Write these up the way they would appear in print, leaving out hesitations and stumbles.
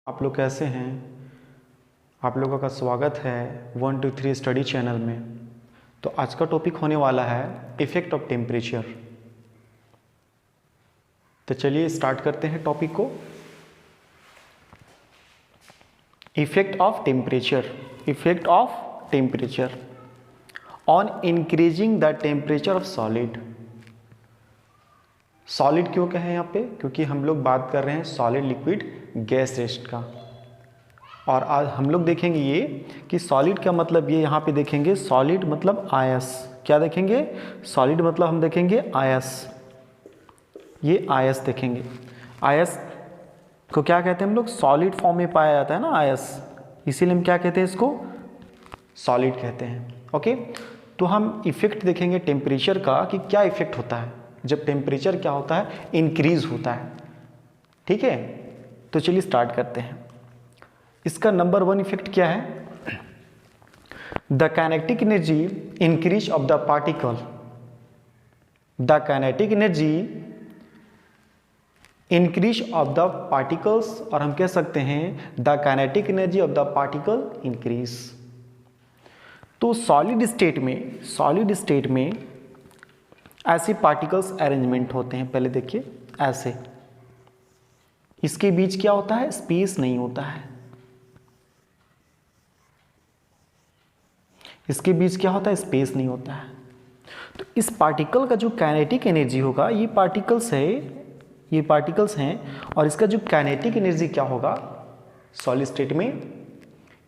आप लोग कैसे हैं? आप लोगों का स्वागत है 1 2 3 स्टडी चैनल में। तो आज का टॉपिक होने वाला है इफ़ेक्ट ऑफ टेम्परेचर। तो चलिए स्टार्ट करते हैं टॉपिक को। Effect of temperature, effect of temperature on increasing the temperature of solid. Solid क्यों कहें यहाँ पे? क्योंकि हम लोग बात कर रहे हैं सॉलिड लिक्विड गैस रेस्ट का। और आज हम लोग देखेंगे ये कि सॉलिड का मतलब ये यहाँ पे देखेंगे सॉलिड मतलब आयस। क्या देखेंगे? सॉलिड मतलब हम देखेंगे आयस। ये आयस देखेंगे। आयस को क्या कहते हैं हम लोग? सॉलिड फॉर्म में पाया जाता है ना आयस, इसीलिए हम क्या कहते हैं? इसको सॉलिड कहते हैं। ओके, तो हम इफेक्ट देखेंगे टेम्परेचर का कि क्या इफेक्ट होता है जब टेम्परेचर क्या होता है? इंक्रीज होता है। ठीक है, तो चलिए स्टार्ट करते हैं। इसका नंबर 1 इफेक्ट क्या है? The kinetic energy increase of the particle. The kinetic energy increase of the particles, और हम कह सकते हैं the kinetic energy of the particle increase. तो सॉलिड स्टेट में ऐसे पार्टिकल्स अरेंजमेंट होते हैं। पहले देखिए ऐसे, इसके बीच क्या होता है? स्पेस नहीं होता है। इसके बीच क्या होता है? स्पेस नहीं होता है। तो इस पार्टिकल का जो काइनेटिक एनर्जी होगा, ये पार्टिकल्स हैं, और इसका जो काइनेटिक एनर्जी क्या होगा? सॉलिड स्टेट में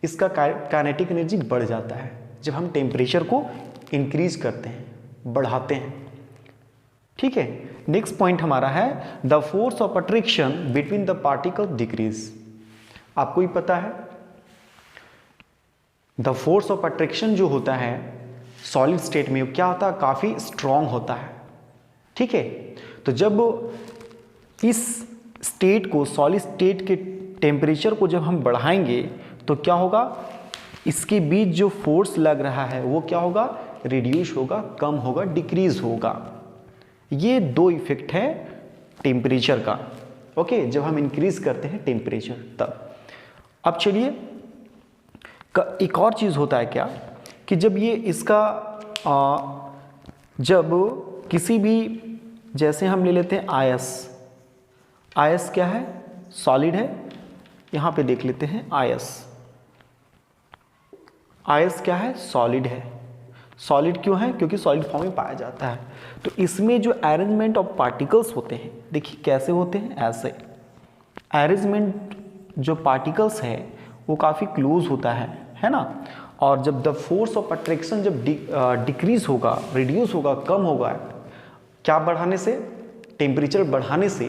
इसका काइनेटिक एनर्जी बढ़ जाता है जब हम टेम्परेचर को इंक्रीज करते हैं, बढ़ाते हैं। ठीक है, नेक्स्ट पॉइंट हमारा है the force of attraction between the particle decrease. आपको ही पता है द फोर्स ऑफ अट्रैक्शन जो होता है सॉलिड स्टेट में क्या होता है? काफ़ी स्ट्रॉन्ग होता है। ठीक है, तो जब इस स्टेट को, सॉलिड स्टेट के टेम्परेचर को जब हम बढ़ाएंगे तो क्या होगा? इसके बीच जो फोर्स लग रहा है वो क्या होगा? रिड्यूस होगा, कम होगा, डिक्रीज होगा। ये 2 इफेक्ट है टेम्परेचर का। ओके, जब हम इंक्रीज करते हैं टेम्परेचर तब। अब चलिए एक और चीज़ होता है क्या कि जब ये इसका जब किसी भी, जैसे हम ले लेते हैं आयस क्या है? सॉलिड है। यहाँ पे देख लेते हैं आयस क्या है? सॉलिड है। सॉलिड क्यों है? क्योंकि सॉलिड फॉर्म में पाया जाता है। तो इसमें जो अरेंजमेंट ऑफ पार्टिकल्स होते हैं, देखिए कैसे होते हैं? ऐसे अरेंजमेंट जो पार्टिकल्स है वो काफ़ी क्लोज होता है ना। और जब द फोर्स ऑफ अट्रैक्शन जब डिक्रीज होगा, रिड्यूस होगा, कम होगा, क्या बढ़ाने से? टेम्परेचर बढ़ाने से।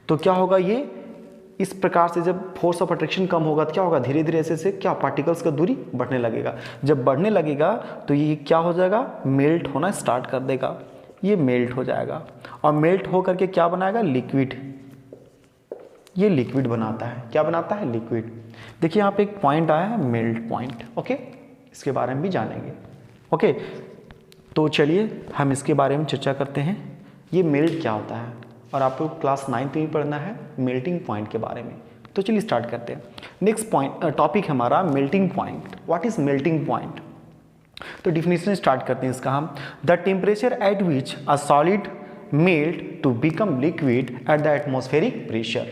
तो क्या होगा? ये इस प्रकार से जब फोर्स ऑफ अट्रैक्शन कम होगा तो क्या होगा? धीरे धीरे ऐसे क्या पार्टिकल्स का दूरी बढ़ने लगेगा। जब बढ़ने लगेगा तो ये क्या हो जाएगा? मेल्ट होना स्टार्ट कर देगा। ये मेल्ट हो जाएगा, और मेल्ट हो करके क्या बनाएगा? लिक्विड। ये लिक्विड बनाता है। क्या बनाता है? लिक्विड। देखिए यहाँ पे एक पॉइंट आया है, मेल्ट पॉइंट। ओके, इसके बारे में भी जानेंगे। ओके, तो चलिए हम इसके बारे में चर्चा करते हैं। ये मेल्ट क्या होता है, और आपको क्लास 9th में पढ़ना है मेल्टिंग पॉइंट के बारे में। तो चलिए स्टार्ट करते हैं। नेक्स्ट पॉइंट टॉपिक हमारा melting point. What is melting point? तो डिफिनेशन स्टार्ट करते हैं इसका हम। The temperature at which a solid melt to become liquid at the atmospheric pressure.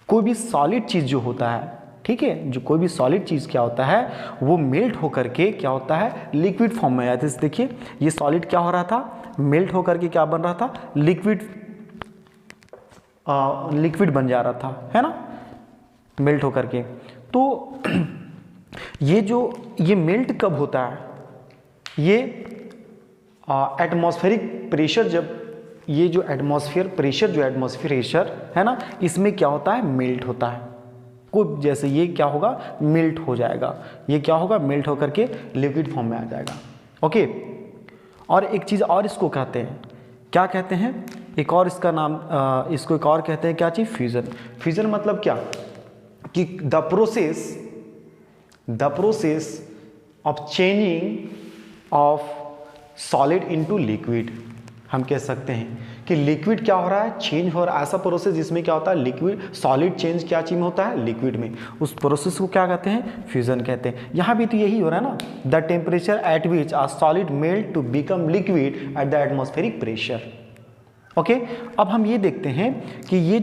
कोई भी सॉलिड चीज़ जो होता है, ठीक है, जो कोई भी सॉलिड चीज़ क्या होता है वो मेल्ट होकर के क्या होता है? लिक्विड फॉर्म में आया था। देखिए ये सॉलिड क्या हो रहा था? मेल्ट होकर के क्या बन रहा था? लिक्विड बन जा रहा था, है ना, मेल्ट होकर के। तो ये मेल्ट कब होता है? ये एटमॉस्फेरिक प्रेशर, जब ये जो एटमॉस्फेयर प्रेशर है ना, इसमें क्या होता है? मेल्ट होता है। कोई जैसे ये क्या होगा? मेल्ट हो जाएगा। ये क्या होगा? मेल्ट होकर के लिक्विड फॉर्म में आ जाएगा। ओके, और एक चीज़ और इसको कहते हैं, क्या कहते हैं? एक और इसका नाम, इसको एक और कहते हैं क्या चीज़? फ्यूजन। फ्यूजन मतलब क्या कि the process of changing of solid into liquid. हम कह सकते हैं कि लिक्विड क्या हो रहा है, चेंज हो रहा है। ऐसा प्रोसेस जिसमें क्या होता है, लिक्विड सॉलिड चेंज क्या चीज में होता है, लिक्विड में, उस प्रोसेस को क्या कहते हैं, फ्यूजन कहते हैं। यहाँ भी तो यही हो रहा है ना, the temperature at which a solid melt to become liquid at the atmospheric pressure. Okay, अब हम ये देखते हैं कि ये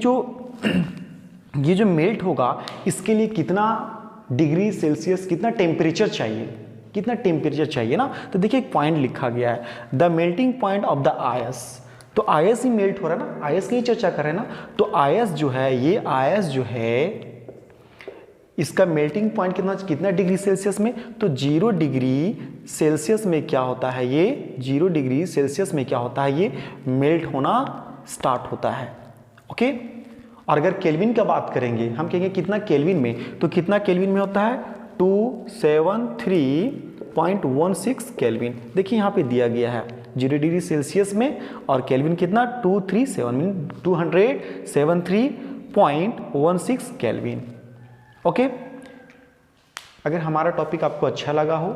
जो मेल्ट होगा इसके लिए कितना डिग्री सेल्सियस, कितना टेम्परेचर चाहिए, कितना टेम्परेचर चाहिए ना। तो देखिए एक पॉइंट लिखा गया है, the melting point of the आयस। तो आयस ही मेल्ट हो रहा है ना, आयस की चर्चा कर रहे हैं ना। तो आयस जो है, ये आयस जो है इसका मेल्टिंग पॉइंट कितना डिग्री सेल्सियस में, तो 0 डिग्री सेल्सियस में क्या होता है, ये 0 डिग्री सेल्सियस में क्या होता है, ये मेल्ट होना स्टार्ट होता है। ओके, और अगर केल्विन का बात करेंगे, हम कहेंगे कितना केल्विन में, तो कितना केल्विन में होता है, 273.16 केल्विन। देखिए यहाँ पे दिया गया है 0 डिग्री सेल्सियस में, और केल्विन कितना 273.16 केल्विन। ओके, अगर हमारा टॉपिक आपको अच्छा लगा हो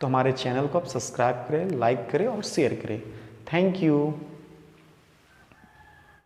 तो हमारे चैनल को आप सब्सक्राइब करें, लाइक करें और शेयर करें। Thank you.